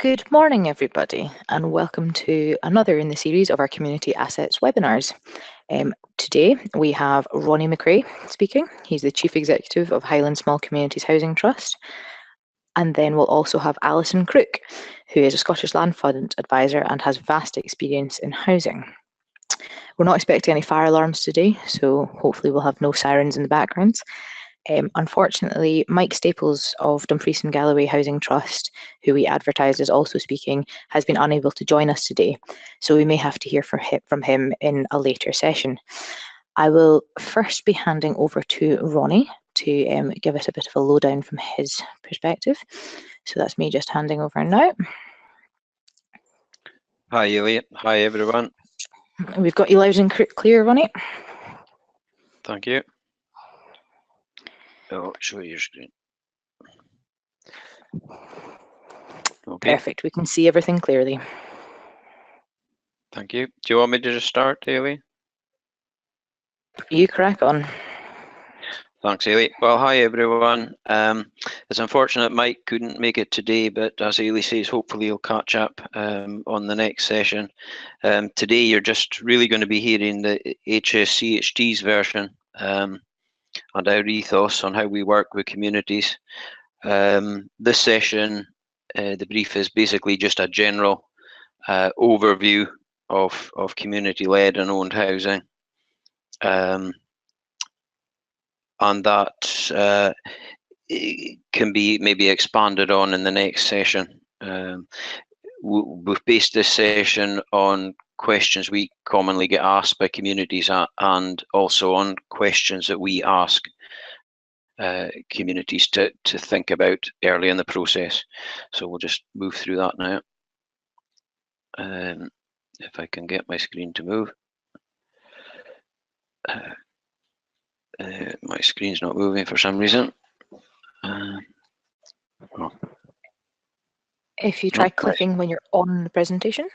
Good morning, everybody, and welcome to another in the series of our Community Assets webinars. Today, we have Ronnie McRae speaking. He's the Chief Executive of Highland Small Communities Housing Trust. And then we'll also have Alison Crook, who is a Scottish Land Fund advisor and has vast experience in housing. We're not expecting any fire alarms today, so hopefully we'll have no sirens in the background. Unfortunately, Mike Staples of Dumfries and Galloway Housing Trust, who we advertised as also speaking, has been unable to join us today, so we may have to hear from him in a later session. I will first be handing over to Ronnie to give us a bit of a lowdown from his perspective. So that's me just handing over now. Hi, Elliot. Hi, everyone. We've got you loud and clear, Ronnie. Thank you. Oh, show your screen. Okay. Perfect. We can see everything clearly. Thank you. Do you want me to just start, Elliot? You crack on. Thanks, Elliot. Well, hi, everyone. It's unfortunate Mike couldn't make it today, but as Elliot says, hopefully he'll catch up on the next session. Today, you're just really going to be hearing the HSCHT's version and our ethos on how we work with communities. This session, the brief is basically just a general overview of community-led and owned housing. And that can be maybe expanded on in the next session. We've based this session on questions we commonly get asked by communities and also on questions that we ask communities to think about early in the process. So we'll just move through that now. If I can get my screen to move. My screen's not moving for some reason. If you try clicking when you're on the presentation.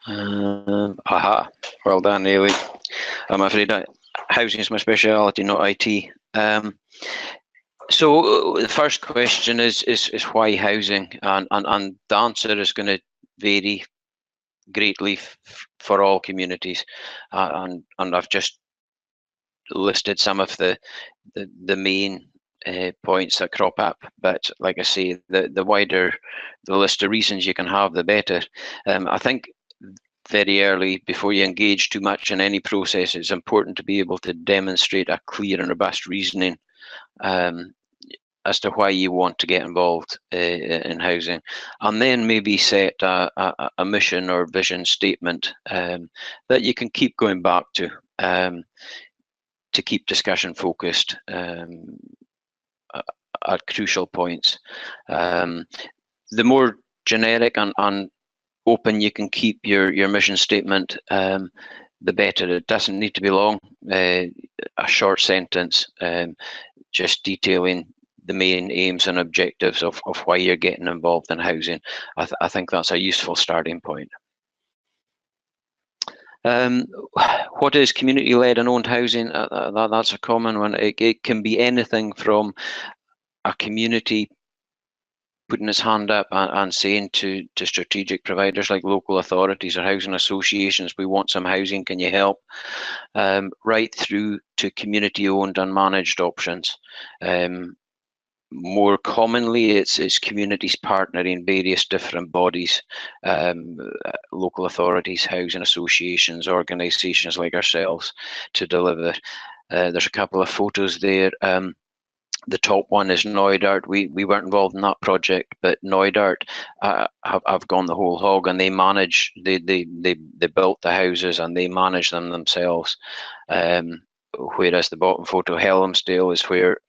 Aha, well done, Ailey. I'm afraid housing is my speciality, not IT. So the first question is why housing, and the answer is going to vary greatly for all communities, and I've just listed some of the main points that crop up, but like I say, the wider the list of reasons you can have, the better. I think very early, before you engage too much in any process, it's important to be able to demonstrate a clear and robust reasoning as to why you want to get involved in housing, and then maybe set a mission or vision statement that you can keep going back to keep discussion focused at crucial points. The more generic and open you can keep your mission statement, the better. It doesn't need to be long. A short sentence just detailing the main aims and objectives of why you're getting involved in housing. I think that's a useful starting point. What is community-led and owned housing? That's a common one. It can be anything from a community putting his hand up and saying to strategic providers like local authorities or housing associations, we want some housing, can you help? Right through to community-owned and managed options. More commonly, it's communities partnering various different bodies, local authorities, housing associations, organisations like ourselves to deliver. There's a couple of photos there. The top one is Neudart. We weren't involved in that project, but Neudart have gone the whole hog, and they manage. They built the houses and they manage them themselves. Whereas the bottom photo, Helmsdale, is where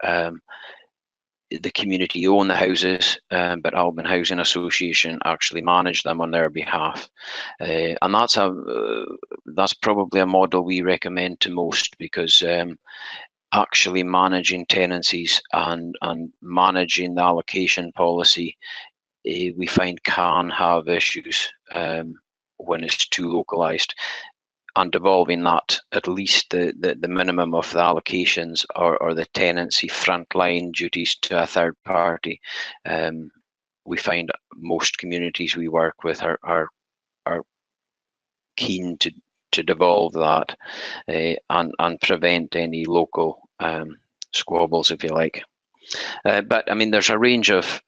the community own the houses, but Alban Housing Association actually manage them on their behalf, and that's probably a model we recommend to most, because actually managing tenancies and managing the allocation policy, we find can have issues when it's too localized. And devolving that, at least the minimum of the allocations or the tenancy frontline duties to a third party we find most communities we work with are keen to devolve that and prevent any local squabbles, if you like. But I mean, there's a range of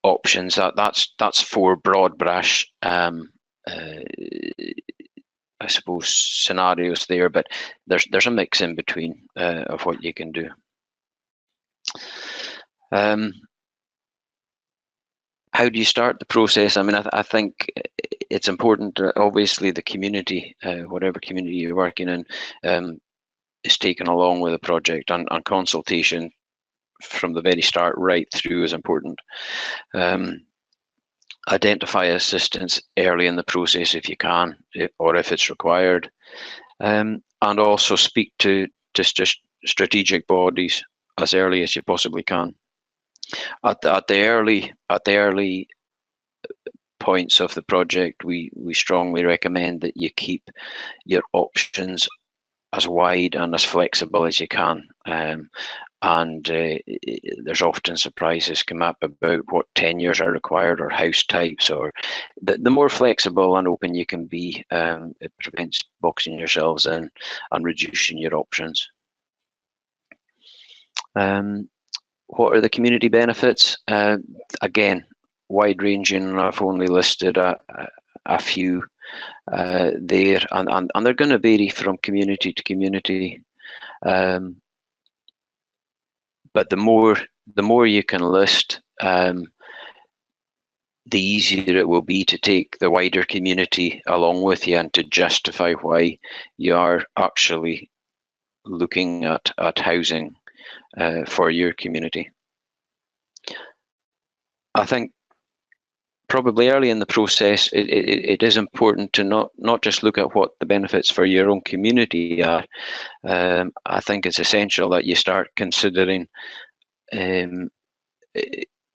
options. That's four broad brush, I suppose, scenarios there. But there's a mix in between of what you can do. How do you start the process? I mean, I think it's important. Obviously, the community, whatever community you're working in, is taken along with the project, and consultation from the very start right through is important. Identify assistance early in the process if you can, or if it's required, and also speak to strategic bodies as early as you possibly can. At the early points of the project, we strongly recommend that you keep your options as wide and as flexible as you can. There's often surprises come up about what tenures are required or house types, or the more flexible and open you can be, it prevents boxing yourselves in and reducing your options. What are the community benefits? Again, wide-ranging. I've only listed a few there, and they're going to vary from community to community. But the more you can list, the easier it will be to take the wider community along with you and to justify why you are actually looking at housing for your community. I think probably early in the process, it is important to not just look at what the benefits for your own community are. I think it's essential that you start considering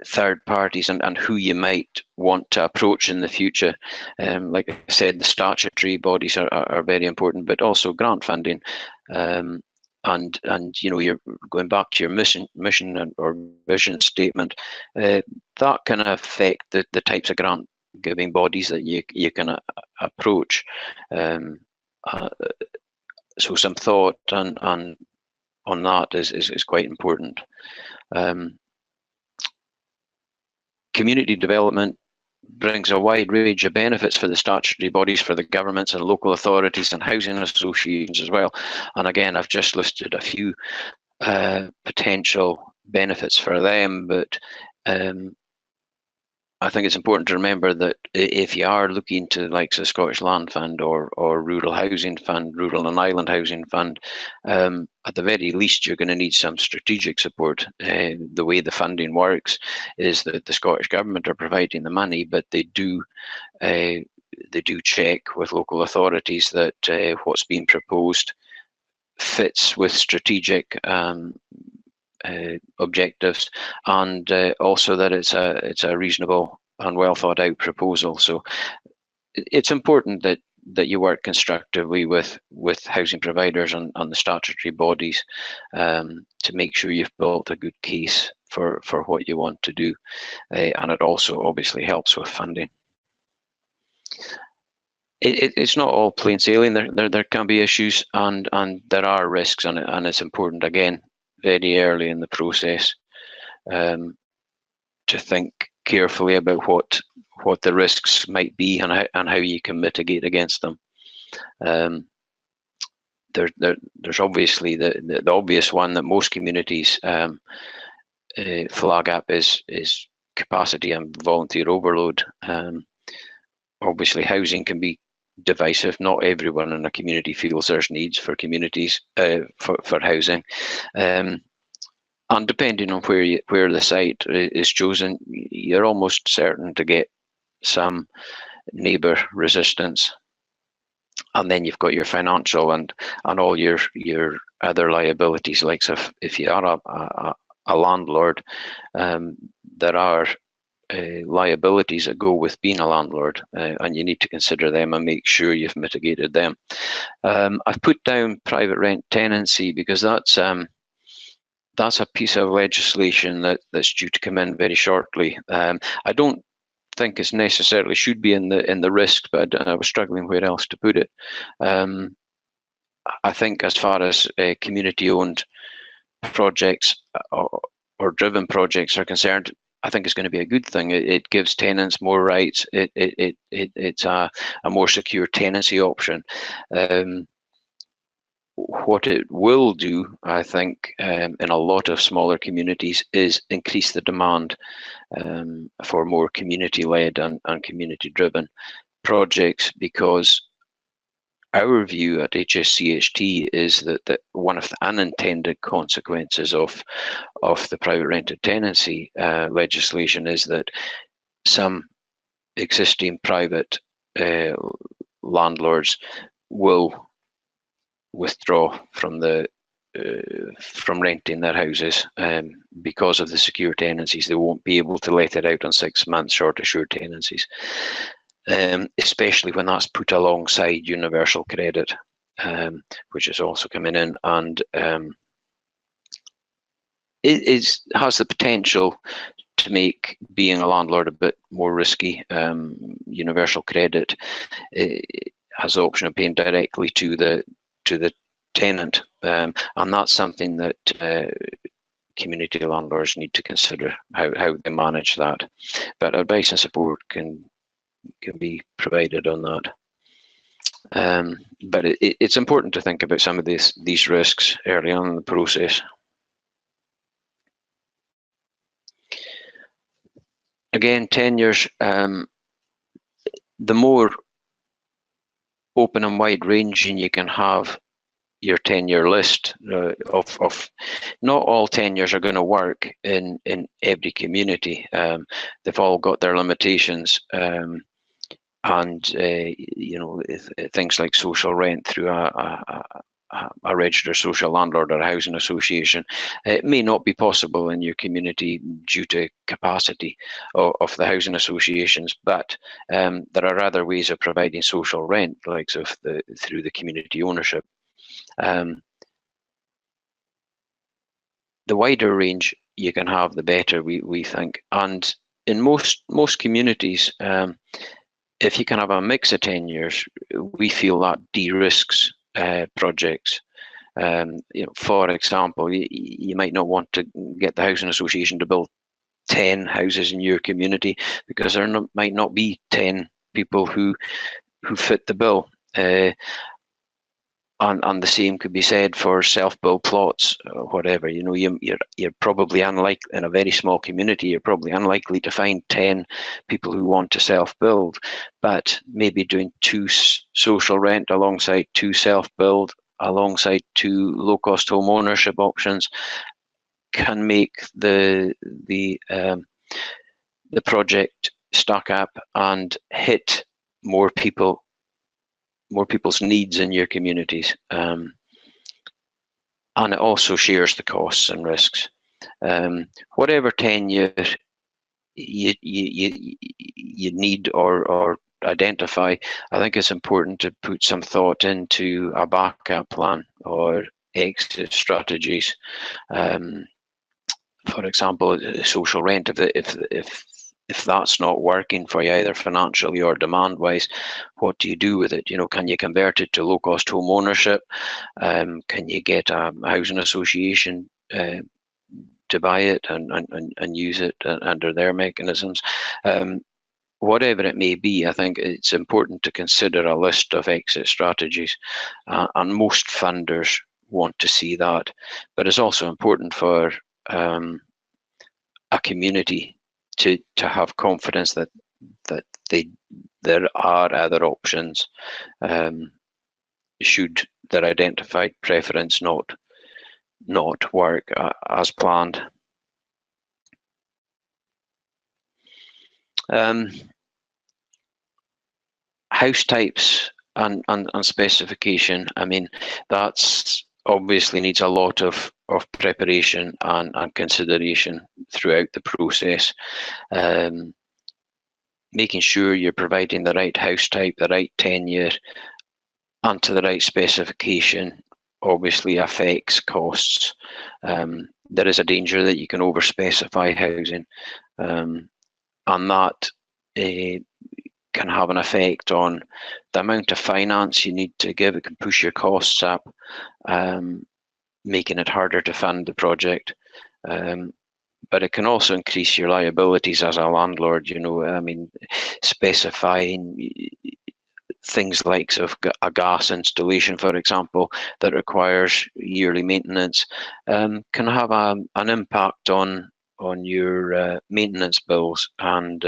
third parties and who you might want to approach in the future. Like I said, the statutory bodies are very important, but also grant funding. And you know, you're going back to your mission or vision statement. That can affect the types of grant giving bodies that you can approach. So some thought on that is quite important. Community development brings a wide range of benefits for the statutory bodies, for the governments and local authorities and housing associations as well. And again, I've just listed a few potential benefits for them, but I think it's important to remember that if you are looking to like the Scottish Land Fund or Rural Housing Fund, Rural and Island Housing Fund, at the very least you're going to need some strategic support. The way the funding works is that the Scottish Government are providing the money, but they do check with local authorities that what's being proposed fits with strategic objectives, and also that it's a reasonable and well thought out proposal. So it's important that you work constructively with housing providers and the statutory bodies to make sure you've built a good case for what you want to do, and it also obviously helps with funding. It's not all plain sailing. There can be issues and there are risks, and it's important again very early in the process to think carefully about what the risks might be and how you can mitigate against them. There's obviously the obvious one that most communities flag up is capacity and volunteer overload. Obviously, housing can be divisive. Not everyone in a community feels there's needs for communities for housing, and depending on where the site is chosen, you're almost certain to get some neighbour resistance. And then you've got your financial and all your other liabilities, like if you are a landlord, there are liabilities that go with being a landlord, and you need to consider them and make sure you've mitigated them. I've put down private rent tenancy because that's that's a piece of legislation that's due to come in very shortly. I don't think it's necessarily should be in the risk, but I was struggling where else to put it. I think as far as community-owned projects or driven projects are concerned, I think it's going to be a good thing. It gives tenants more rights. It's a more secure tenancy option. What it will do, I think, in a lot of smaller communities is increase the demand for more community-led and community-driven projects, because our view at HSCHT is that one of the unintended consequences of the private rented tenancy legislation is that some existing private landlords will withdraw from from renting their houses because of the secure tenancies. They won't be able to let it out on 6 months short assured tenancies. Especially when that's put alongside universal credit, which is also coming in, and it has the potential to make being a landlord a bit more risky. Universal credit has the option of paying directly to the tenant, and that's something that community landlords need to consider how they manage that. But advice and support can be provided on that. But it's important to think about some of these risks early on in the process. Again, tenures, the more open and wide ranging you can have your tenure list of not all tenures are going to work in every community. They've all got their limitations. And you know, things like social rent through a registered social landlord or a housing association, it may not be possible in your community due to capacity of the housing associations, but there are other ways of providing social rent, like through the community ownership. The wider range you can have, the better, we think. And in most communities, if you can have a mix of tenures, we feel that de-risks projects. You know, for example, you might not want to get the housing association to build 10 houses in your community because there might not be 10 people who fit the bill. And the same could be said for self-build plots or whatever. You know, you're probably unlikely, in a very small community, you're probably unlikely to find 10 people who want to self-build, but maybe doing 2 social rent alongside 2 self-build alongside 2 low-cost home ownership options can make the project stack up and hit more people's needs in your communities, and it also shares the costs and risks. Whatever tenure you need or identify, I think it's important to put some thought into a backup plan or exit strategies. For example, social rent, if that's not working for you either financially or demand-wise, what do you do with it? You know, can you convert it to low-cost home ownership? Can you get a housing association to buy it and use it under their mechanisms? Whatever it may be, I think it's important to consider a list of exit strategies, and most funders want to see that. But it's also important for a community to have confidence that there are other options should their identified preference not work as planned. House types and specification, I mean, that's obviously needs a lot of preparation and consideration throughout the process. Making sure you're providing the right house type, the right tenure, and to the right specification obviously affects costs. There is a danger that you can over-specify housing, and that can have an effect on the amount of finance you need to give. It can push your costs up, making it harder to fund the project. But it can also increase your liabilities as a landlord. You know, I mean, specifying things like a gas installation, for example, that requires yearly maintenance, can have an impact on your maintenance bills, and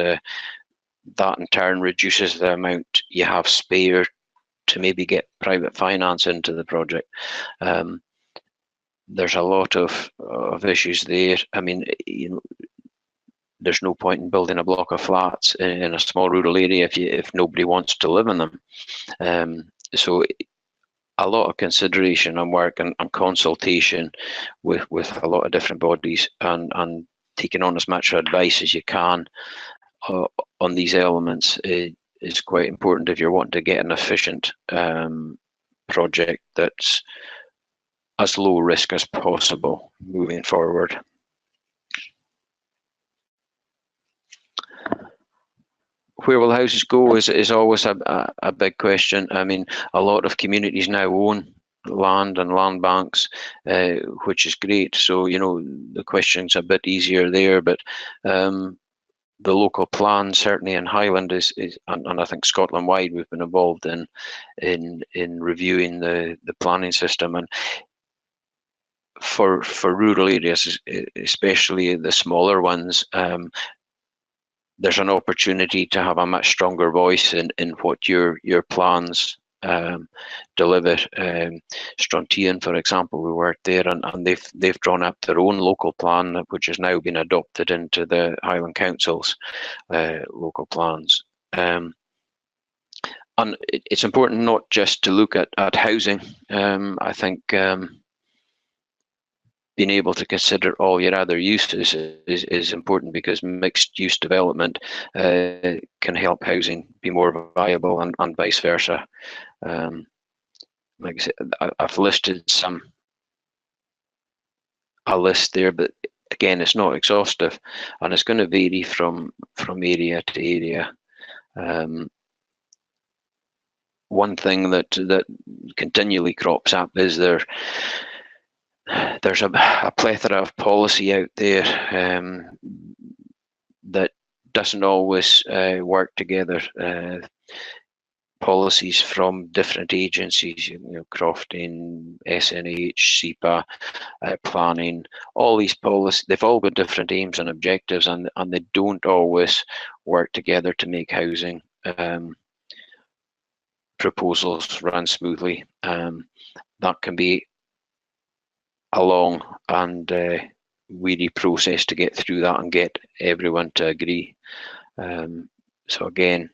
that in turn reduces the amount you have spare to maybe get private finance into the project. There's a lot of issues there. I mean, you know, there's no point in building a block of flats in a small rural area if nobody wants to live in them. So a lot of consideration and work and consultation with a lot of different bodies, and taking on as much advice as you can on these elements is quite important if you're wanting to get an efficient project that's as low risk as possible moving forward. Where will houses go is always a big question. I mean, a lot of communities now own land and land banks, which is great. So, you know, the question's a bit easier there, but the local plan, certainly in Highland, is and I think Scotland wide, we've been involved in reviewing the planning system. And for rural areas, especially the smaller ones, there's an opportunity to have a much stronger voice in what your plans deliver. Strontian, for example, we worked there, and they've drawn up their own local plan, which has now been adopted into the Highland Council's local plans. And it's important not just to look at housing. I think being able to consider all your other uses is important, because mixed use development can help housing be more viable, and vice versa. Like I said, I've listed a list there, but again, it's not exhaustive, and it's going to vary from area to area. One thing that continually crops up is there's a plethora of policy out there that doesn't always work together. Policies from different agencies, you know, Crofting, SNH, SEPA, planning, all these policies, they've all got different aims and objectives, and they don't always work together to make housing proposals run smoothly. That can be a long and weary process to get through that and get everyone to agree. So again,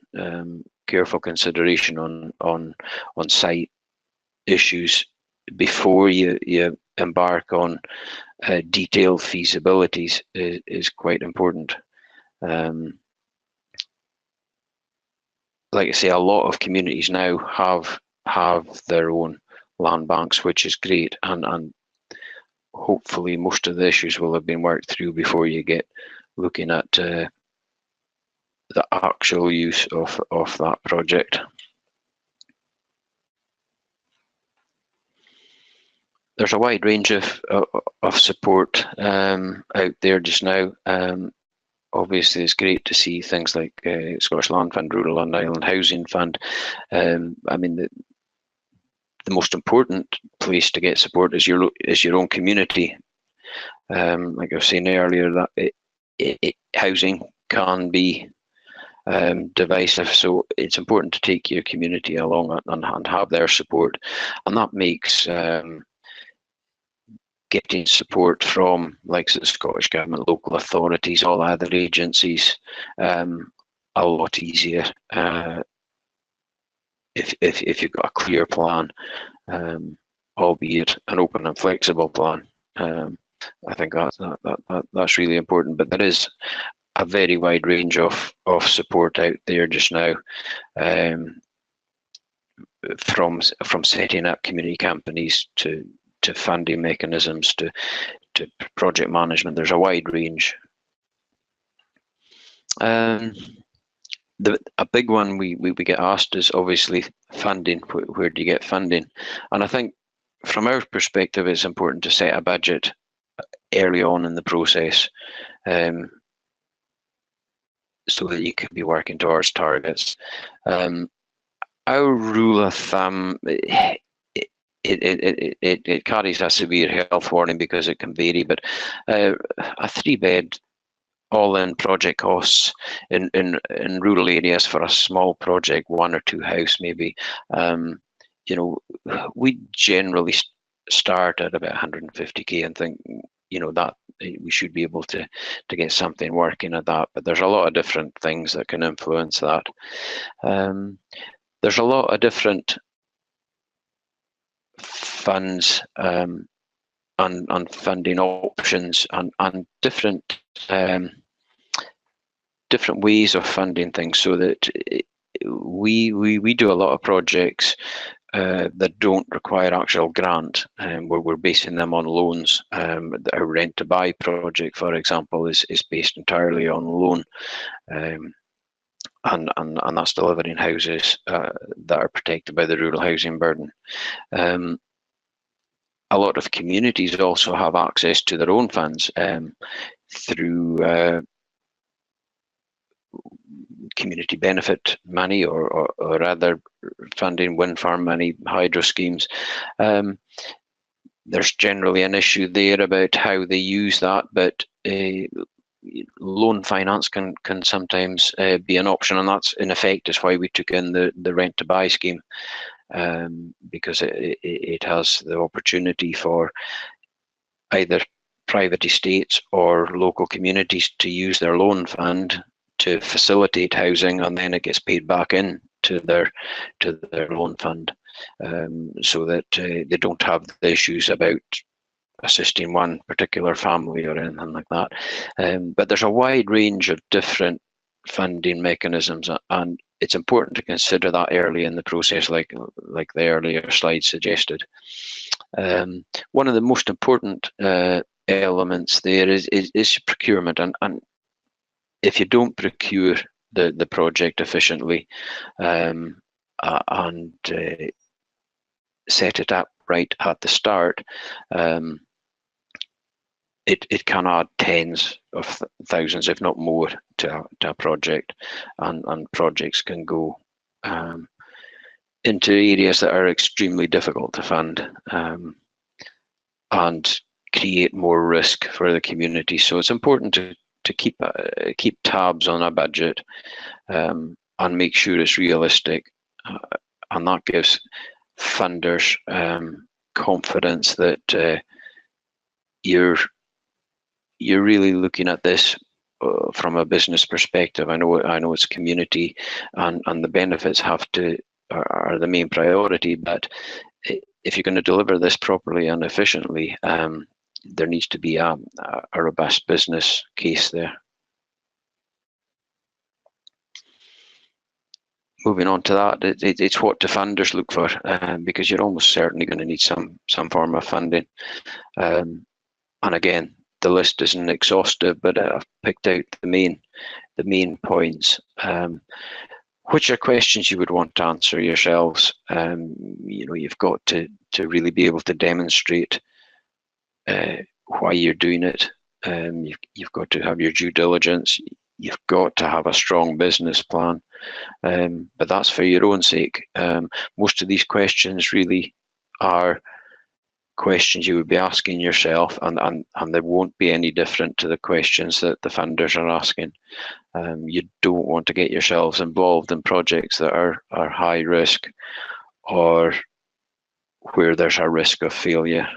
careful consideration on site issues before you embark on detailed feasibilities is quite important. Like I say, a lot of communities now have their own land banks, which is great, and hopefully most of the issues will have been worked through before you get looking at the actual use of that project. There's a wide range of support out there just now. Obviously, it's great to see things like Scottish Land Fund, Rural and Island Housing Fund. I mean, the most important place to get support is your own community. Like I was saying earlier, that housing can be divisive, so it's important to take your community along and have their support, and that makes getting support from like the Scottish Government, local authorities, all other agencies a lot easier if you've got a clear plan, albeit an open and flexible plan. I think that's really important. But there is a very wide range of support out there just now, from setting up community companies to to funding mechanisms to project management. There's a wide range. A big one we get asked is obviously funding. Where do you get funding? And I think from our perspective, it's important to set a budget early on in the process, so that you can be working towards targets. Our rule of thumb, it carries a severe health warning because it can vary, but a 3-bed all-in project costs in rural areas for a small project, 1 or 2 house maybe, you know, we generally start at about 150k and think, you know, that we should be able to get something working at that. But there's a lot of different things that can influence that. There's a lot of different funds and funding options and different ways of funding things, so that we do a lot of projects that don't require actual grant, where we're basing them on loans. Our rent to buy project, for example, is based entirely on loan, and that's delivering houses that are protected by the rural housing burden. A lot of communities also have access to their own funds through community benefit money or other funding, wind farm money, hydro schemes. There's generally an issue there about how they use that, but loan finance can sometimes be an option, and that's in effect is why we took in the rent to buy scheme, because it has the opportunity for either private estates or local communities to use their loan fund to facilitate housing, and then it gets paid back in to their loan fund, so that they don't have the issues about assisting one particular family or anything like that. But there's a wide range of different funding mechanisms, and it's important to consider that early in the process, like the earlier slide suggested. One of the most important elements there is procurement, and if you don't procure the project efficiently and set it up right at the start, it can add tens of thousands, if not more, to a project, and projects can go into areas that are extremely difficult to fund, and create more risk for the community. So it's important to keep tabs on a budget, and make sure it's realistic, and that gives funders confidence that you're really looking at this from a business perspective. I know it's community, and the benefits are the main priority, but if you're going to deliver this properly and efficiently, there needs to be a robust business case there. Moving on to that, it's what do funders look for, because you're almost certainly going to need some form of funding. And again, the list isn't exhaustive, but I've picked out the main points, which are questions you would want to answer yourselves. You know, you've got to really be able to demonstrate why you're doing it. You've got to have your due diligence. You've got to have a strong business plan, but that's for your own sake. Most of these questions really are questions you would be asking yourself, and they won't be any different to the questions that the funders are asking. You don't want to get yourselves involved in projects that are high risk, or where there's a risk of failure.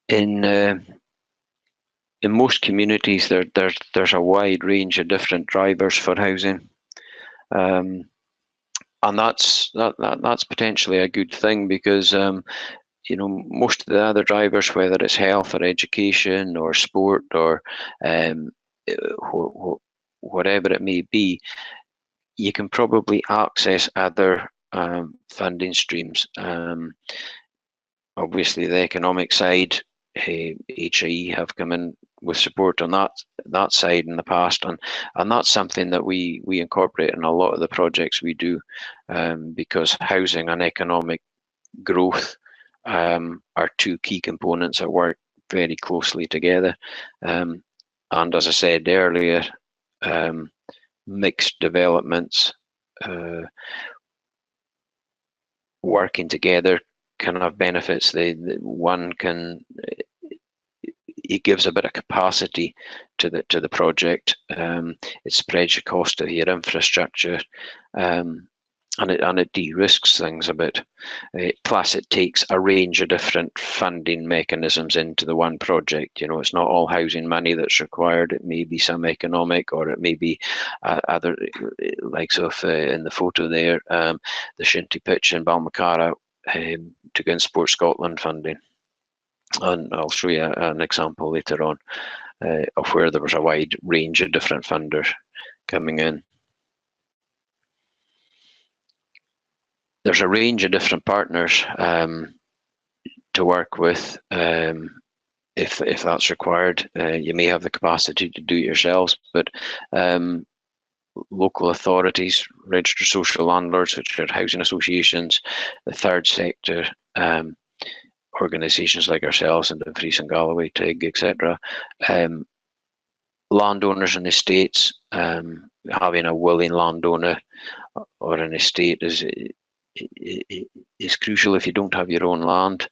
In most communities, there's a wide range of different drivers for housing, and that's potentially a good thing, because you know, most of the other drivers, whether it's health or education or sport or whatever it may be, you can probably access other funding streams. Obviously, the economic side, HIE have come in with support on that side in the past, and that's something that we incorporate in a lot of the projects we do, because housing and economic growth are two key components that work very closely together. And as I said earlier, mixed developments working together can have benefits. One can, it gives a bit of capacity to the project. It spreads your cost of your infrastructure, and it de-risks things a bit. Plus, it takes a range of different funding mechanisms into the one project. You know, it's not all housing money that's required. It may be some economic, or it may be other, likes of in the photo there, the Shinty Pitch in Balmacara, to go in Sport Scotland funding. And I'll show you an example later on of where there was a wide range of different funders coming in. There's a range of different partners to work with if that's required. You may have the capacity to do it yourselves, but local authorities, registered social landlords, which are housing associations, the third sector, organisations like ourselves and Dumfries and Galloway, TIG, etc. Landowners and estates, having a willing landowner or an estate is crucial if you don't have your own land.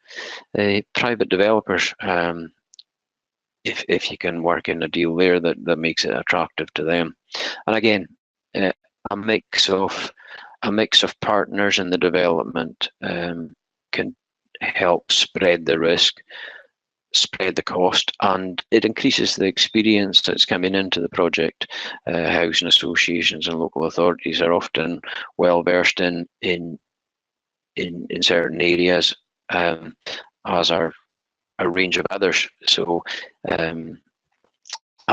Private developers, if you can work in a deal there that makes it attractive to them. And again, a mix of partners in the development can help spread the risk, spread the cost, and it increases the experience that's coming into the project. Housing associations and local authorities are often well versed in certain areas, as are a range of others. So a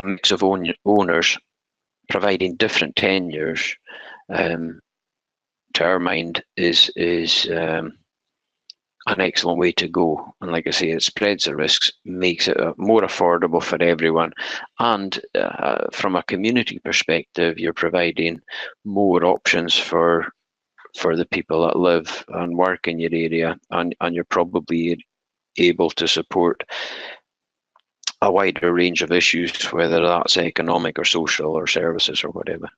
mix of owners providing different tenures, to our mind, is an excellent way to go. And like I say, it spreads the risks, makes it more affordable for everyone, and from a community perspective, you're providing more options for the people that live and work in your area, and you're probably able to support a wider range of issues, whether that's economic or social or services or whatever.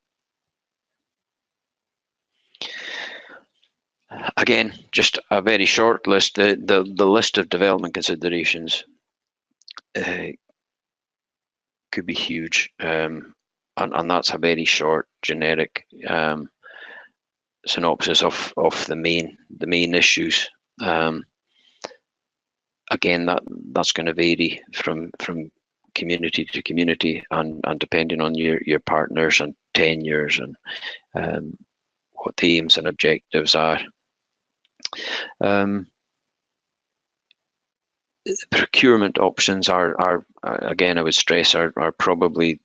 Again, just a very short list. The list of development considerations could be huge, and that's a very short, generic synopsis of the main issues. Again, that's going to vary from community to community, and depending on your partners and tenures and what the aims and objectives are. Procurement options are again, I would stress, are probably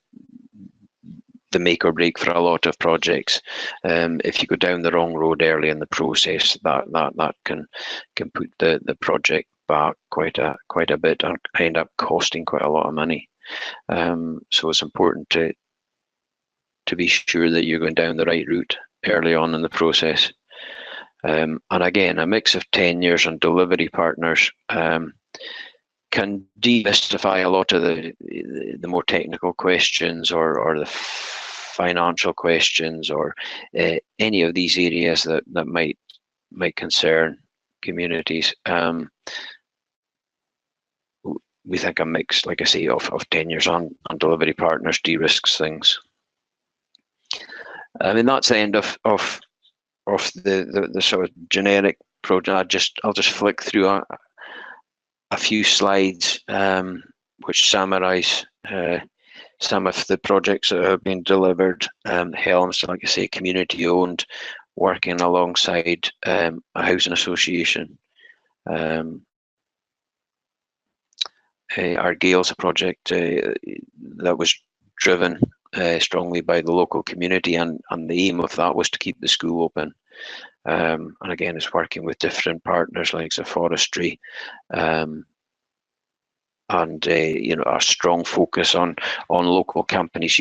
the make or break for a lot of projects. If you go down the wrong road early in the process, that can put the project back quite a bit and end up costing quite a lot of money. So it's important to be sure that you're going down the right route early on in the process. And again, a mix of tenures and delivery partners can demystify a lot of the more technical questions or the financial questions, or any of these areas that might concern communities. We think a mix, like I say, of tenures and delivery partners de-risks things. I mean, that's the end of the sort of generic project. I'll just flick through a few slides which summarise some of the projects that have been delivered. Helms, like I say, community owned, working alongside a housing association. Argyll's a project that was driven strongly by the local community, and the aim of that was to keep the school open. And again, it's working with different partners like the forestry, and a strong focus on local companies.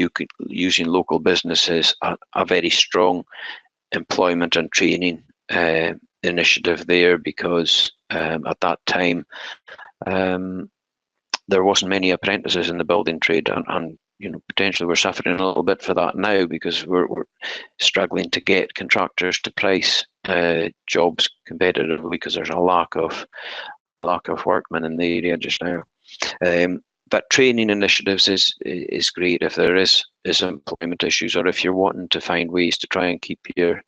Using local businesses, a very strong employment and training initiative there, because at that time there wasn't many apprentices in the building trade, and potentially we're suffering a little bit for that now, because we're struggling to get contractors to price jobs competitively, because there's a lack of workmen in the area just now. But training initiatives is great if there is employment issues, or if you're wanting to find ways to try and keep your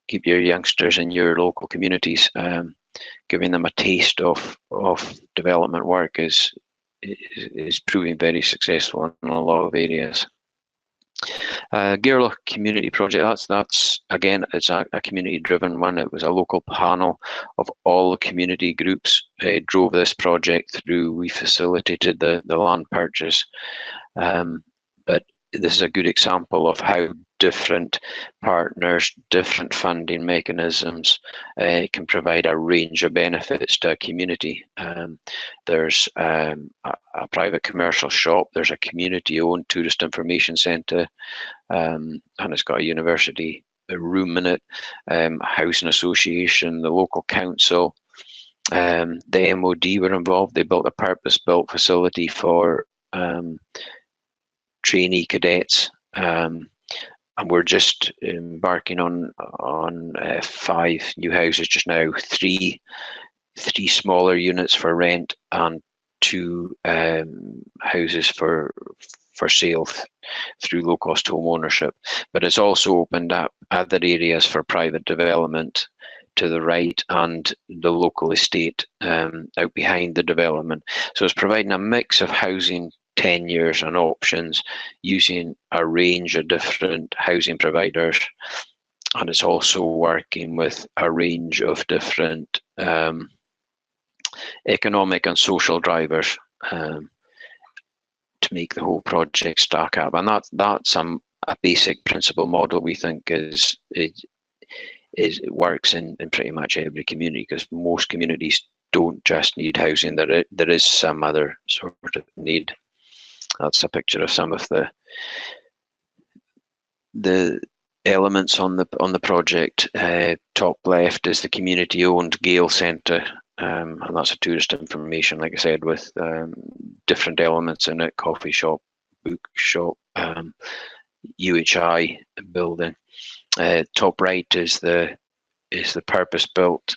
youngsters in your local communities. Giving them a taste of development work is proving very successful in a lot of areas. Gairloch Community Project, that's again, it's a community-driven one. It was a local panel of all the community groups drove this project through. We facilitated the land purchase, but this is a good example of how different partners, different funding mechanisms can provide a range of benefits to a community. There's a private commercial shop, there's a community-owned tourist information centre, and it's got a university room in it, a housing association, the local council, the MOD were involved. They built a purpose-built facility for trainee cadets, and we're just embarking on 5 new houses just now, three smaller units for rent, and 2 houses for sale through low-cost home ownership. But it's also opened up other areas for private development to the right, and the local estate out behind the development. So it's providing a mix of housing tenures and options using a range of different housing providers, and it's also working with a range of different economic and social drivers to make the whole project stack up. And that's a basic principle model we think it works in pretty much every community, because most communities don't just need housing, there is some other sort of need. That's a picture of some of the elements on the project. Top left is the community-owned Gale Centre, and that's a tourist information, like I said, with different elements in it: coffee shop, bookshop, UHI building. Top right is the purpose-built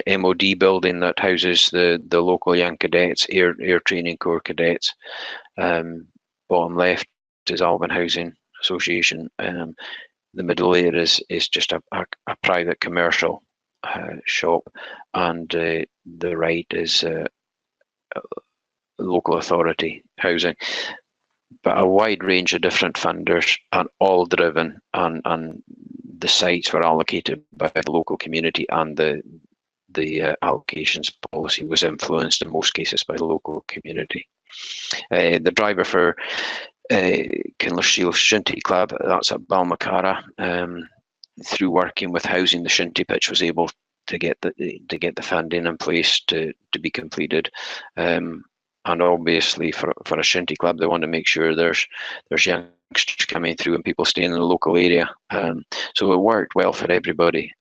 MOD building that houses the local young cadets, Air Training Corps cadets. Bottom left is Alban Housing Association. The middle there is just a private commercial shop, and the right is local authority housing. But a wide range of different funders, and all driven, and the sites were allocated by the local community, and the allocations policy was influenced in most cases by the local community. The driver for Kinlochshiel Shinty Club, that's at Balmacara, through working with housing, the Shinty pitch was able to get the funding in place to be completed. And obviously for a Shinty club, they want to make sure there's youngsters coming through and people staying in the local area. So it worked well for everybody,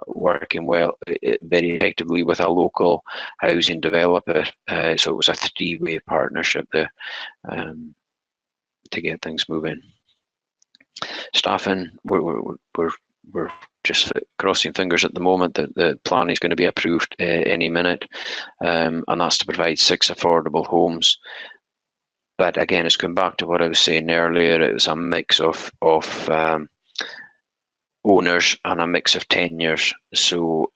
working well, very effectively with a local housing developer. So it was a 3-way partnership there to get things moving. Staffing, we're just crossing fingers at the moment that the plan is going to be approved any minute, and that's to provide 6 affordable homes. But again, it's going back to what I was saying earlier. It was a mix of owners and a mix of tenures. So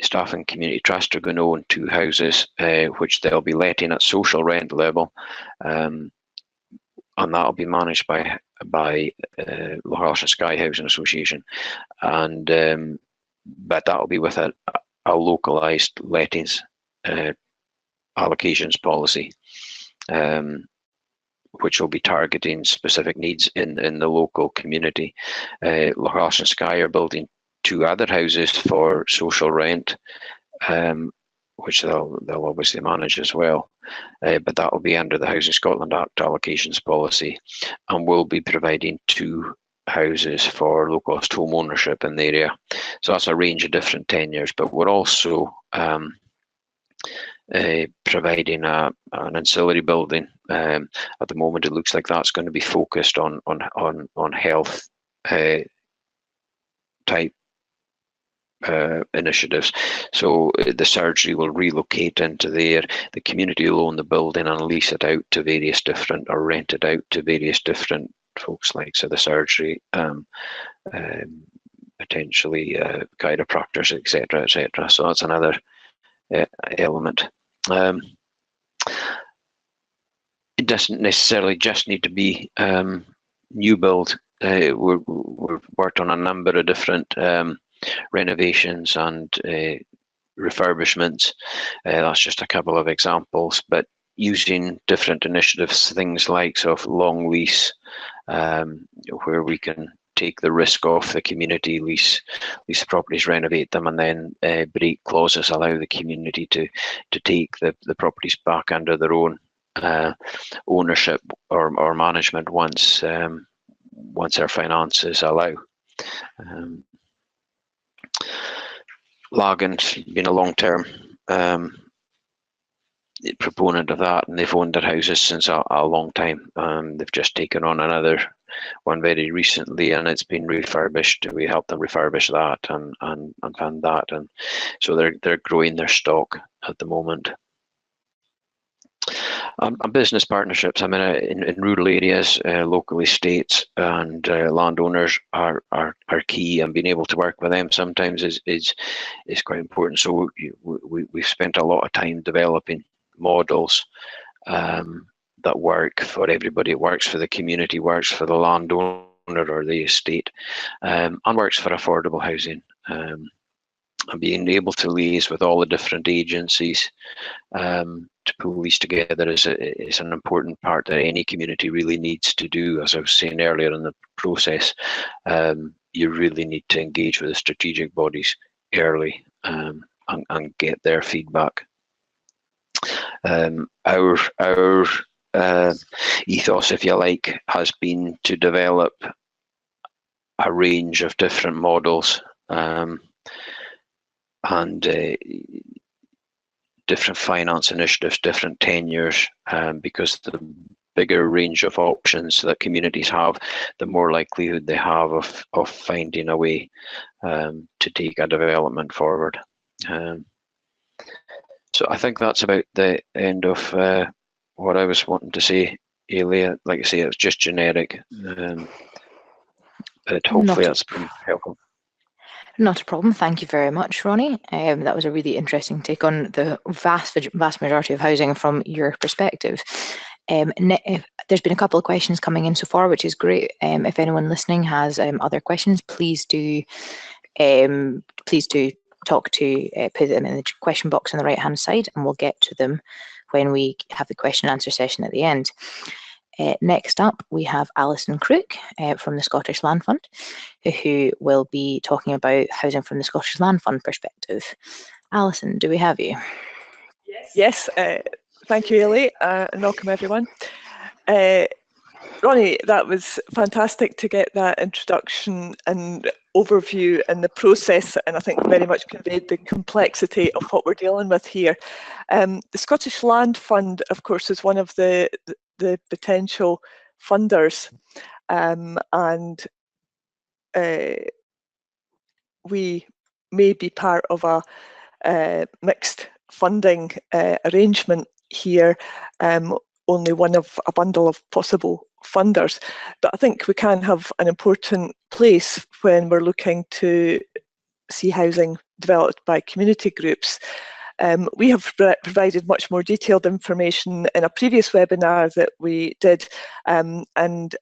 Staff and Community Trust are going to own 2 houses, which they'll be letting at social rent level, and that'll be managed by Loch and Skye Housing Association, and but that'll be with a localised lettings allocations policy, which will be targeting specific needs in the local community. Loch and Skye are building 2 other houses for social rent, which they'll obviously manage as well, but that will be under the Housing Scotland Act allocations policy, and we'll be providing 2 houses for low cost home ownership in the area. So that's a range of different tenures, but we're also providing an ancillary building. At the moment, it looks like that's going to be focused on health type initiatives. So the surgery will relocate into there. The community will own the building and lease it out to various different, or rent it out to various different folks, like so the surgery, potentially chiropractors, etc., etc. So that's another element. It doesn't necessarily just need to be new build. We've worked on a number of different renovations and refurbishments. That's just a couple of examples, but using different initiatives, things like sort of long lease, where we can take the risk off the community, lease the properties, renovate them, and then break clauses allow the community to take the properties back under their own ownership or management once our finances allow. Lagan's been a long-term proponent of that, and they've owned their houses since a long time. They've just taken on another one very recently, and it's been refurbished. We helped them refurbish that and fund that, and so they're growing their stock at the moment. And business partnerships. I mean, in rural areas, local estates and landowners are key, and being able to work with them sometimes is quite important. So we've spent a lot of time developing models that work for everybody. It works for the community, works for the landowner or the estate, and works for affordable housing. And being able to liaise with all the different agencies to pull these together is an important part that any community really needs to do. As I was saying earlier in the process, you really need to engage with the strategic bodies early and get their feedback. Our ethos, if you like, has been to develop a range of different models and different finance initiatives, different tenures, because the bigger range of options that communities have, the more likelihood they have of finding a way to take a development forward. So I think that's about the end of what I was wanting to say, Ailey. Like I say, it's just generic, but hopefully that's been helpful. Not a problem. Thank you very much, Ronnie. That was a really interesting take on the vast majority of housing from your perspective. There's been a couple of questions coming in so far, which is great. If anyone listening has other questions, please do talk to put them in the question box on the right hand side, and we'll get to them when we have the question and answer session at the end. Next up, we have Alison Crook from the Scottish Land Fund, who will be talking about housing from the Scottish Land Fund perspective. Alison, do we have you? Yes, thank you, Ailey, and welcome everyone. Ronnie, that was fantastic to get that introduction and overview and the process, and I think very much conveyed the complexity of what we're dealing with here. The Scottish Land Fund, of course, is one of the potential funders, and we may be part of a mixed funding arrangement here, only one of a bundle of possible funders, but I think we can have an important place when we're looking to see housing developed by community groups. We have provided much more detailed information in a previous webinar that we did, and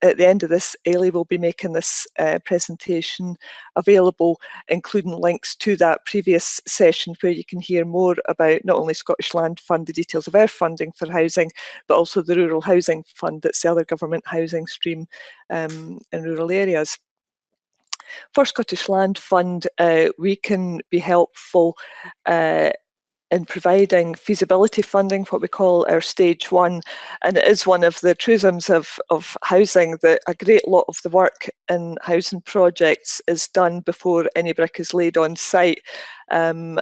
at the end of this, Ailey will be making this presentation available, including links to that previous session where you can hear more about not only Scottish Land Fund, the details of our funding for housing, but also the Rural Housing Fund, that's the other government housing stream in rural areas. For Scottish Land Fund, we can be helpful in providing feasibility funding, what we call our stage 1, and it is one of the truisms of housing that a great lot of the work in housing projects is done before any brick is laid on site, and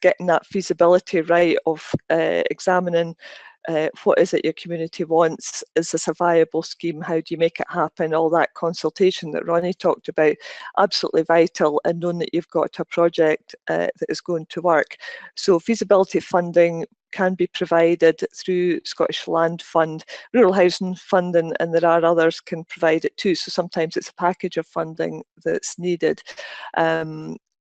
getting that feasibility right of examining what is it your community wants, is this a viable scheme, how do you make it happen, all that consultation that Ronnie talked about, absolutely vital, and knowing that you've got a project that is going to work. So feasibility funding can be provided through Scottish Land Fund, Rural Housing Fund, and there are others can provide it too, so sometimes it's a package of funding that's needed.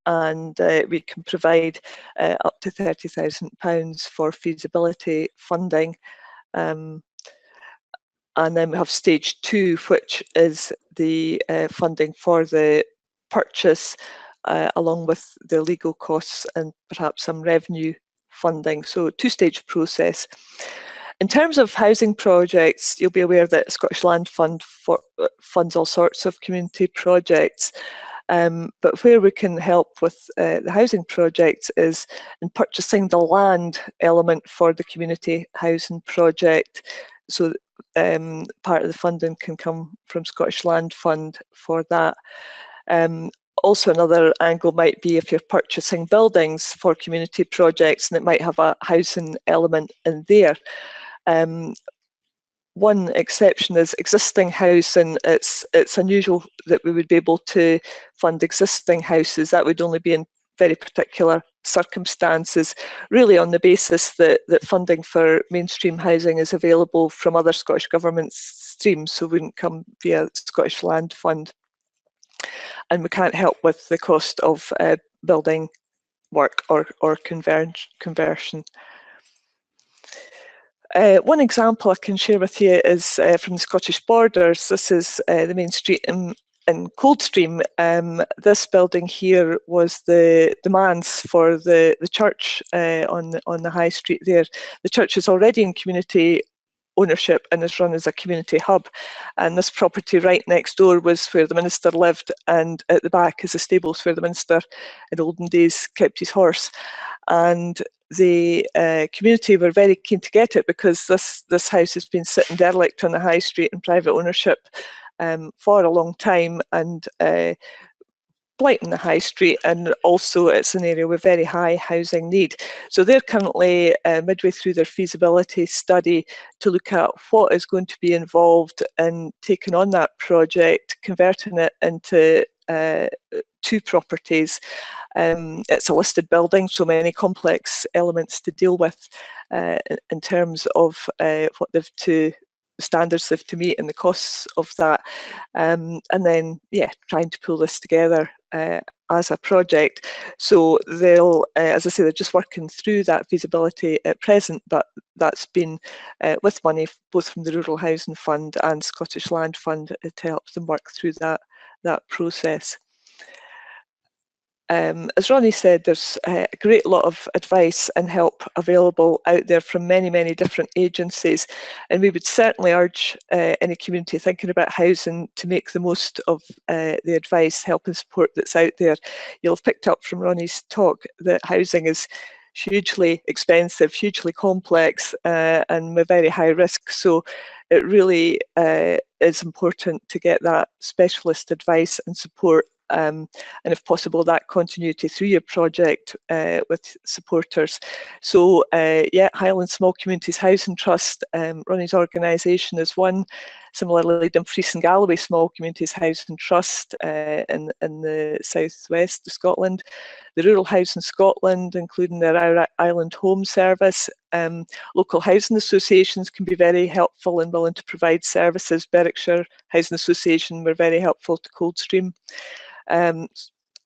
And we can provide up to £30,000 for feasibility funding. And then we have stage 2, which is the funding for the purchase, along with the legal costs and perhaps some revenue funding. So 2-stage process. In terms of housing projects, you'll be aware that Scottish Land Fund funds all sorts of community projects. But where we can help with the housing projects is in purchasing the land element for the community housing project. So part of the funding can come from Scottish Land Fund for that. Also, another angle might be if you're purchasing buildings for community projects, and it might have a housing element in there. One exception is existing house, and it's unusual that we would be able to fund existing houses. That would only be in very particular circumstances, really on the basis that funding for mainstream housing is available from other Scottish Government streams, so wouldn't come via Scottish Land Fund. And we can't help with the cost of building work or conversion. One example I can share with you is from the Scottish Borders. This is the main street in Coldstream. This building here was the manse for the church on the high street there. The church is already in community ownership and is run as a community hub, and this property right next door was where the minister lived, and at the back is the stables where the minister in olden days kept his horse. And the community were very keen to get it because this house has been sitting derelict on the high street in private ownership for a long time, and blighting the high street, and also it's an area with very high housing need. So they're currently midway through their feasibility study to look at what is going to be involved in taking on that project, converting it into 2 properties. It's a listed building, so many complex elements to deal with in terms of what they've to standards they've to meet and the costs of that, and then trying to pull this together as a project. So they'll, as I say, they're just working through that feasibility at present, but that's been with money both from the Rural Housing Fund and Scottish Land Fund to help them work through that process. As Ronnie said, there's a great lot of advice and help available out there from many, many different agencies, and we would certainly urge any community thinking about housing to make the most of the advice, help and support that's out there. You'll have picked up from Ronnie's talk that housing is hugely expensive, hugely complex, and with very high risk, so it really is important to get that specialist advice and support, and if possible that continuity through your project with supporters. So Highland Small Communities Housing Trust, Ronnie's organisation, is one. Similarly, Dumfries and Galloway Small Communities Housing Trust in the southwest of Scotland. The Rural Housing Scotland, including their Outer Island Home Service. Local housing associations can be very helpful and willing to provide services. Berwickshire Housing Association were very helpful to Coldstream.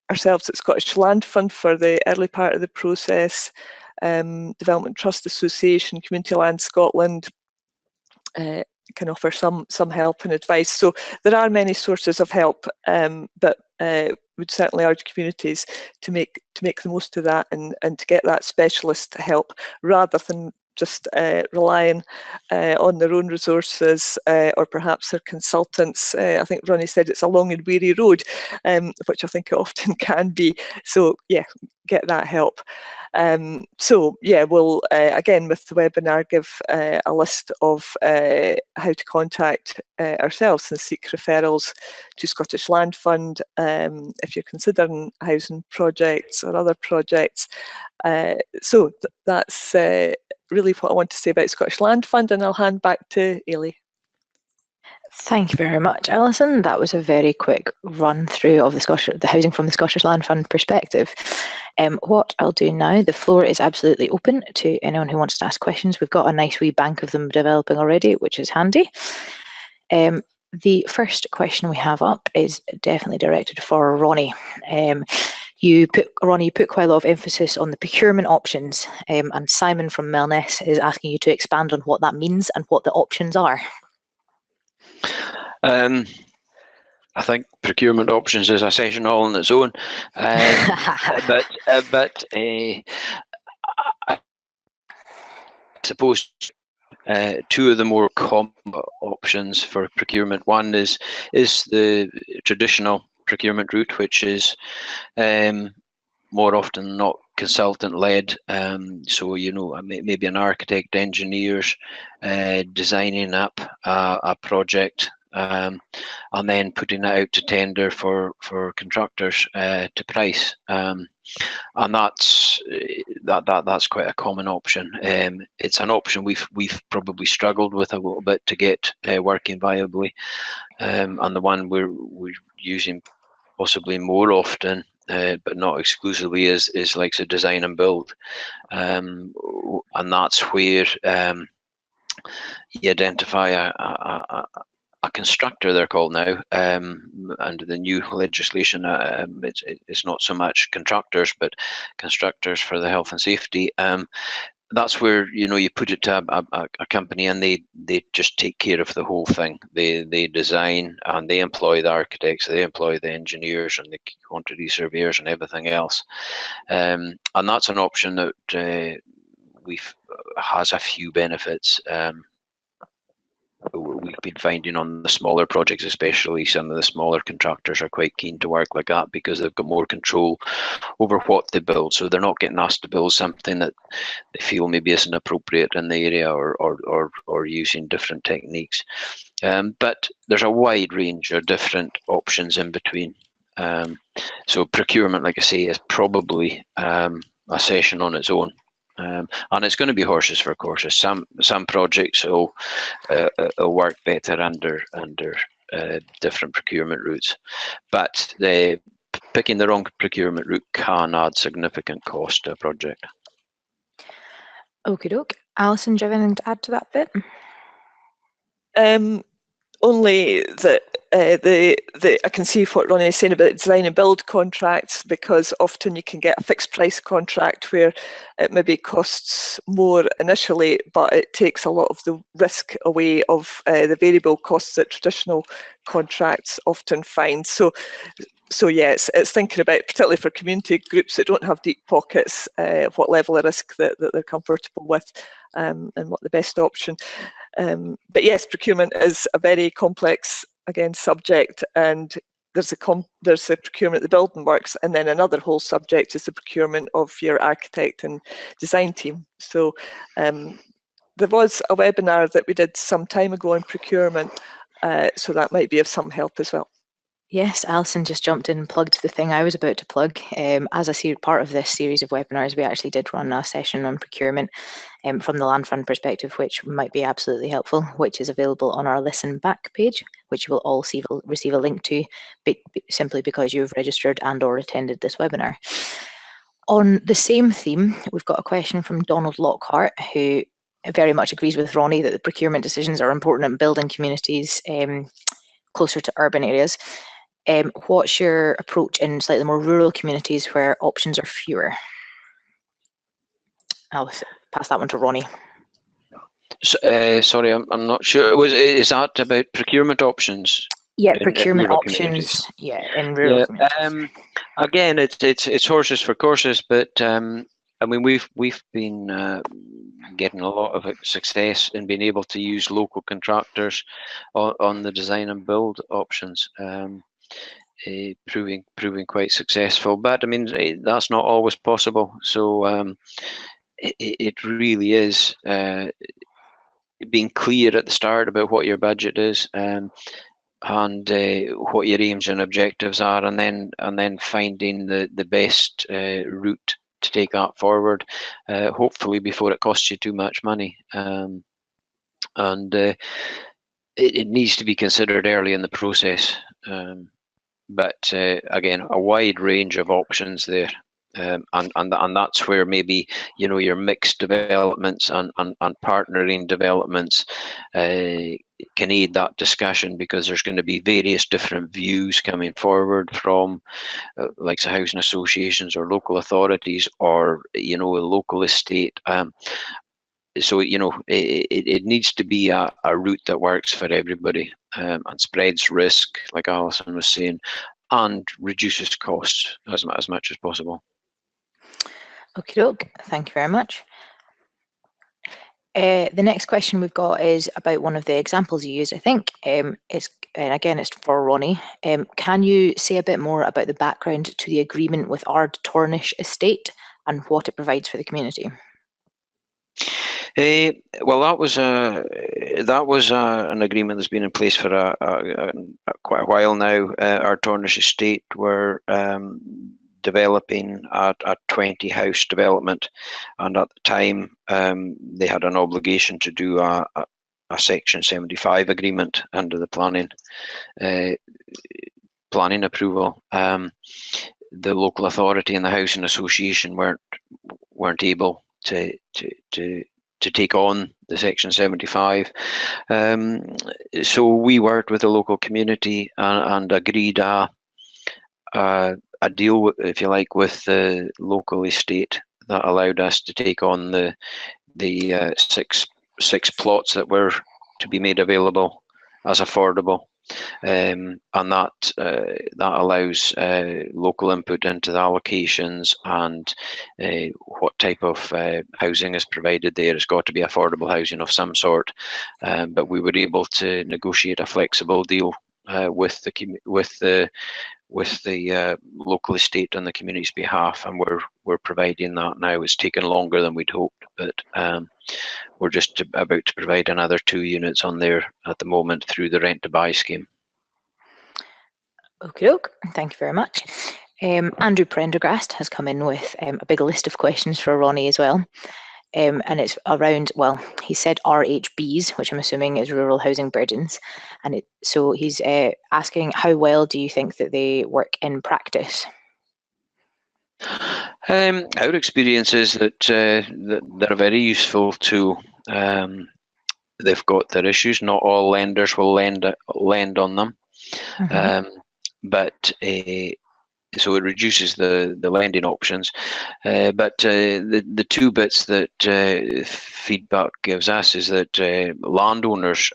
Ourselves at Scottish Land Fund for the early part of the process. Development Trust Association, Community Land Scotland can offer some help and advice. So there are many sources of help, but would certainly urge communities to make the most of that and to get that specialist help rather than just relying on their own resources or perhaps their consultants. I think Ronnie said it's a long and weary road, which I think it often can be. So yeah, get that help. So yeah, we'll again with the webinar give a list of how to contact ourselves and seek referrals to Scottish Land Fund if you're considering housing projects or other projects. So that's really what I want to say about Scottish Land Fund, and I'll hand back to Ailey. Thank you very much, Alison. That was a very quick run through of the housing from the Scottish Land Fund perspective. What I'll do now, the floor is absolutely open to anyone who wants to ask questions. We've got a nice wee bank of them developing already, which is handy. The first question we have up is definitely directed for Ronnie. Ronnie, you put quite a lot of emphasis on the procurement options, and Simon from Melness is asking you to expand on what that means and what the options are. I think procurement options is a session all on its own, but I suppose two of the more common options for procurement. One is the traditional procurement route, which is more often not consultant-led. So maybe an architect, engineers designing up a project. And then putting it out to tender for contractors to price, and that's quite a common option. It's an option we've probably struggled with a little bit to get working viably, and the one we're using possibly more often, but not exclusively, is like the design and build, and that's where you identify a constructor, they're called now, under the new legislation. It's not so much contractors, but constructors for the health and safety. That's where you put it to a company, and they just take care of the whole thing. They design, and they employ the architects, they employ the engineers and the quantity surveyors and everything else. And that's an option that has a few benefits. We've been finding on the smaller projects, especially some of the smaller contractors are quite keen to work like that because they've got more control over what they build. So they're not getting asked to build something that they feel maybe isn't appropriate in the area, or using different techniques. But there's a wide range of different options in between. So procurement, like I say, is probably a session on its own. And it's going to be horses for courses. Some projects will work better under different procurement routes, but picking the wrong procurement route can add significant cost to a project. Okie doke. Alison, do you have anything to add to that bit? Only that I can see what Ronnie is saying about design and build contracts, because often you can get a fixed price contract where it maybe costs more initially, but it takes a lot of the risk away of the variable costs that traditional contracts often find. So yeah, it's thinking about, particularly for community groups that don't have deep pockets, what level of risk that they're comfortable with, and what the best option. But yes, procurement is a very complex, again, subject, and there's the procurement of the building works, and then another whole subject is the procurement of your architect and design team. So there was a webinar that we did some time ago on procurement, so that might be of some help as well. Yes, Alison just jumped in and plugged the thing I was about to plug. As a part of this series of webinars, we actually did run a session on procurement from the Land Fund perspective, which might be absolutely helpful, which is available on our Listen Back page, which you will all receive a link to simply because you've registered and or attended this webinar. On the same theme, we've got a question from Donald Lockhart, who very much agrees with Ronnie that the procurement decisions are important in building communities closer to urban areas. What's your approach in slightly more rural communities where options are fewer? I'll pass that one to Ronnie. Sorry, I'm not sure. Is that about procurement options? Yeah, in procurement rural options. communities? Yeah, in rural communities. Again, it's horses for courses, but I mean we've been getting a lot of success in being able to use local contractors on the design and build options. Proving quite successful, but I mean that's not always possible. So it really is being clear at the start about what your budget is. And what your aims and objectives are, and then finding the best route to take that forward, hopefully before it costs you too much money. It needs to be considered early in the process. But again, a wide range of options there. And that's where maybe your mixed developments and partnering developments can aid that discussion, because there's going to be various different views coming forward from like housing associations or local authorities, or a local estate. So it needs to be a route that works for everybody, and spreads risk, like Alison was saying, and reduces costs as much as possible. Okie doke, thank you very much. The next question we've got is about one of the examples you used. I think and again it's for Ronnie. Can you say a bit more about the background to the agreement with Ard Tornish Estate and what it provides for the community? Well, that was an agreement that's been in place for quite a while now. Our Tornish Estate were developing a 20-house development, and at the time they had an obligation to do a Section 75 agreement under the planning approval. The local authority and the housing association weren't able to take on the Section 75. So we worked with the local community and agreed a deal, if you like, with the local estate that allowed us to take on the six plots that were to be made available as affordable. And that allows local input into the allocations and what type of housing is provided there. It's got to be affordable housing of some sort, but we were able to negotiate a flexible deal with the local estate on the community's behalf, and we're providing that now. It's taken longer than we'd hoped, but we're just about to provide another 2 units on there at the moment through the rent to buy scheme. Okie doke, thank you very much. Andrew Prendergast has come in with a big list of questions for Ronnie as well. And it's around, well, he said RHBs, which I'm assuming is rural housing burdens. And so he's asking, how well do you think that they work in practice? Our experience is that they're a very useful tool. They've got their issues. Not all lenders will lend on them. Mm-hmm. But so it reduces the lending options. But the 2 bits that feedback gives us is that landowners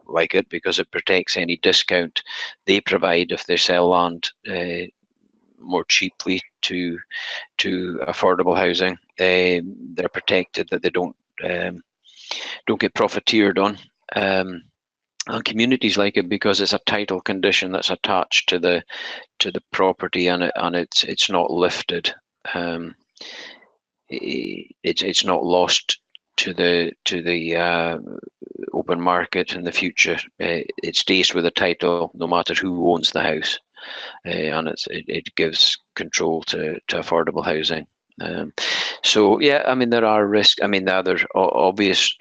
like it because it protects any discount they provide if they sell land more cheaply to affordable housing. They're protected that they don't get profiteered on. And communities like it because it's a title condition that's attached to the property, and it's not lifted. It's not lost to the open market in the future. It stays with the title no matter who owns the house, and it gives control to affordable housing. So yeah, I mean there are risks. I mean the other obvious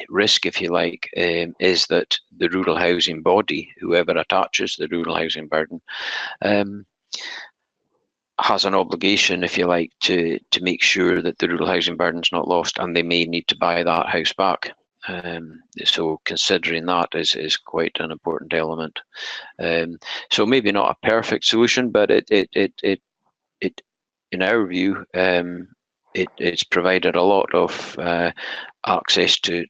risk, if you like, is that the rural housing body, whoever attaches the rural housing burden, has an obligation, if you like, to make sure that the rural housing burden is not lost, and they may need to buy that house back. So considering that is quite an important element. So maybe not a perfect solution, but it in our view it's provided a lot of access to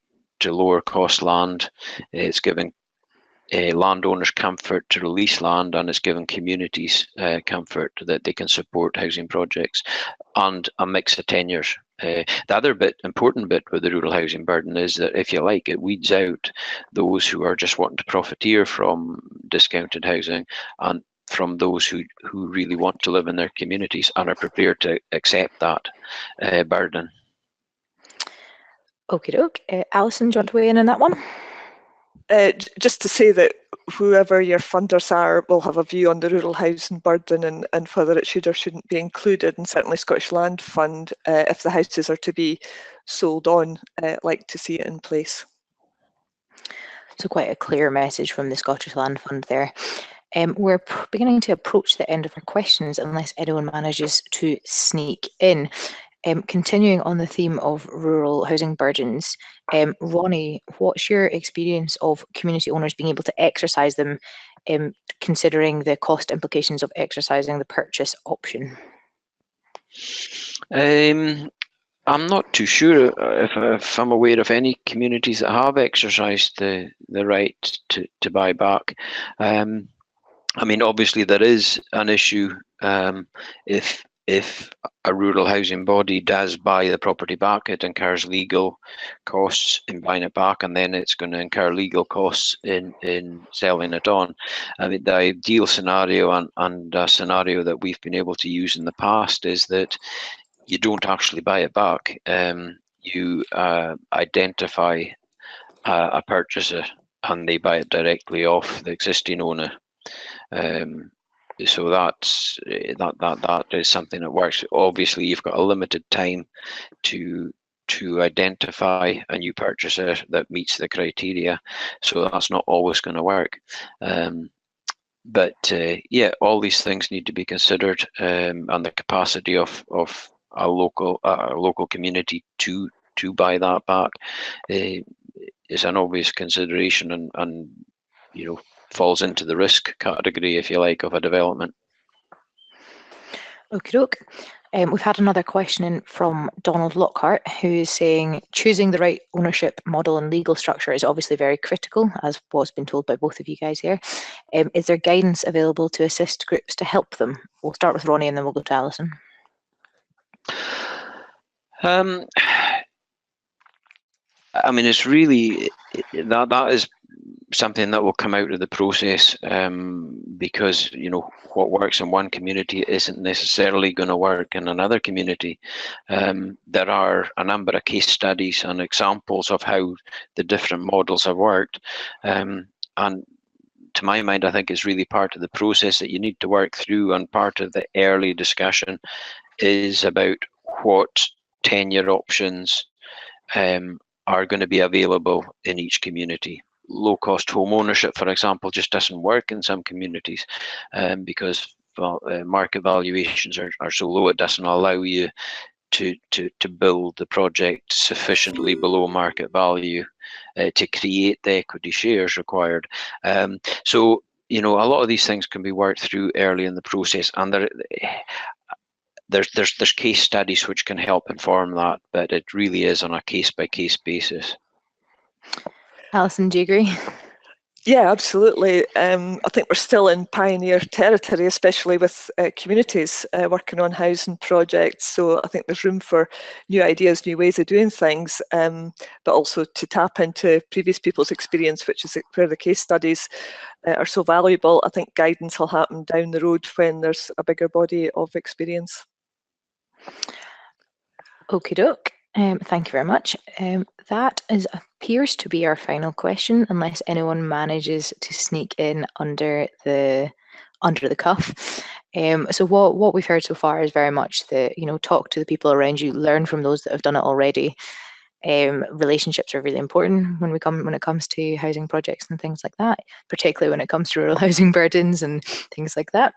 lower cost land. It's given landowners comfort to release land, and it's given communities comfort that they can support housing projects, and a mix of tenures. The other important bit with the rural housing burden is that, if you like, it weeds out those who are just wanting to profiteer from discounted housing, and from those who really want to live in their communities and are prepared to accept that burden. Okie doke. Alison, do you want to weigh in on that one? Just to say that whoever your funders are will have a view on the rural housing burden and whether it should or shouldn't be included, and certainly Scottish Land Fund, if the houses are to be sold on, like to see it in place. So quite a clear message from the Scottish Land Fund there. We're beginning to approach the end of our questions, unless anyone manages to sneak in. Continuing on the theme of rural housing burdens, Ronnie, what's your experience of community owners being able to exercise them, considering the cost implications of exercising the purchase option? I'm not too sure if I'm aware of any communities that have exercised the right to buy back. I mean, obviously there is an issue if a rural housing body does buy the property back, it incurs legal costs in buying it back, and then it's going to incur legal costs in selling it on. I mean, the ideal scenario and a scenario that we've been able to use in the past is that you don't actually buy it back. You identify a purchaser, and they buy it directly off the existing owner. So that is something that works. Obviously, you've got a limited time to identify a new purchaser that meets the criteria, so that's not always going to work. But yeah, all these things need to be considered, and the capacity of a local community to buy that back is an obvious consideration, and you know, falls into the risk category, if you like, of a development. Okie doke. We've had another question in from Donald Lockhart, who is saying choosing the right ownership model and legal structure is obviously very critical, as what's been told by both of you guys here. Is there guidance available to assist groups to help them? We'll start with Ronnie and then we'll go to Alison. I mean, it's really that is something that will come out of the process, because you know, what works in one community isn't necessarily going to work in another community. There are a number of case studies and examples of how the different models have worked, and to my mind, I think it's really part of the process that you need to work through, and part of the early discussion is about what tenure options are going to be available in each community. Low-cost home ownership, for example, just doesn't work in some communities, because market valuations are so low, it doesn't allow you to build the project sufficiently below market value to create the equity shares required. So you know, a lot of these things can be worked through early in the process, and there's case studies which can help inform that, but it really is on a case-by-case basis. Alison, do you agree? Yeah, absolutely. I think we're still in pioneer territory, especially with communities working on housing projects. So I think there's room for new ideas, new ways of doing things, but also to tap into previous people's experience, which is where the case studies are so valuable. I think guidance will happen down the road when there's a bigger body of experience. Okie doke. Thank you very much. That appears to be our final question, unless anyone manages to sneak in under the cuff. So what we've heard so far is very much the, you know, talk to the people around you, learn from those that have done it already. Relationships are really important when it comes to housing projects and things like that, particularly when it comes to rural housing burdens and things like that.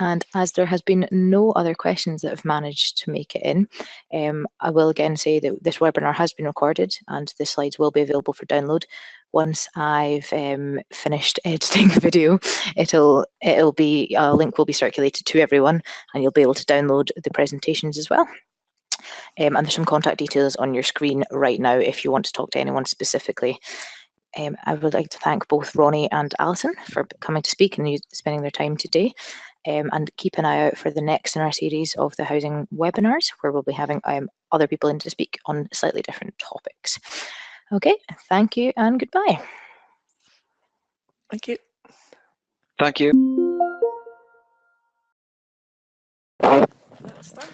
And as there has been no other questions that have managed to make it in, I will again say that this webinar has been recorded and the slides will be available for download. Once I've finished editing the video, it'll be, a link will be circulated to everyone, and you'll be able to download the presentations as well. And there's some contact details on your screen right now if you want to talk to anyone specifically. I would like to thank both Ronnie and Alison for coming to speak and spending their time today. And keep an eye out for the next in our series of the housing webinars, where we'll be having other people in to speak on slightly different topics. Okay, thank you and goodbye. Thank you. Thank you. Let's start.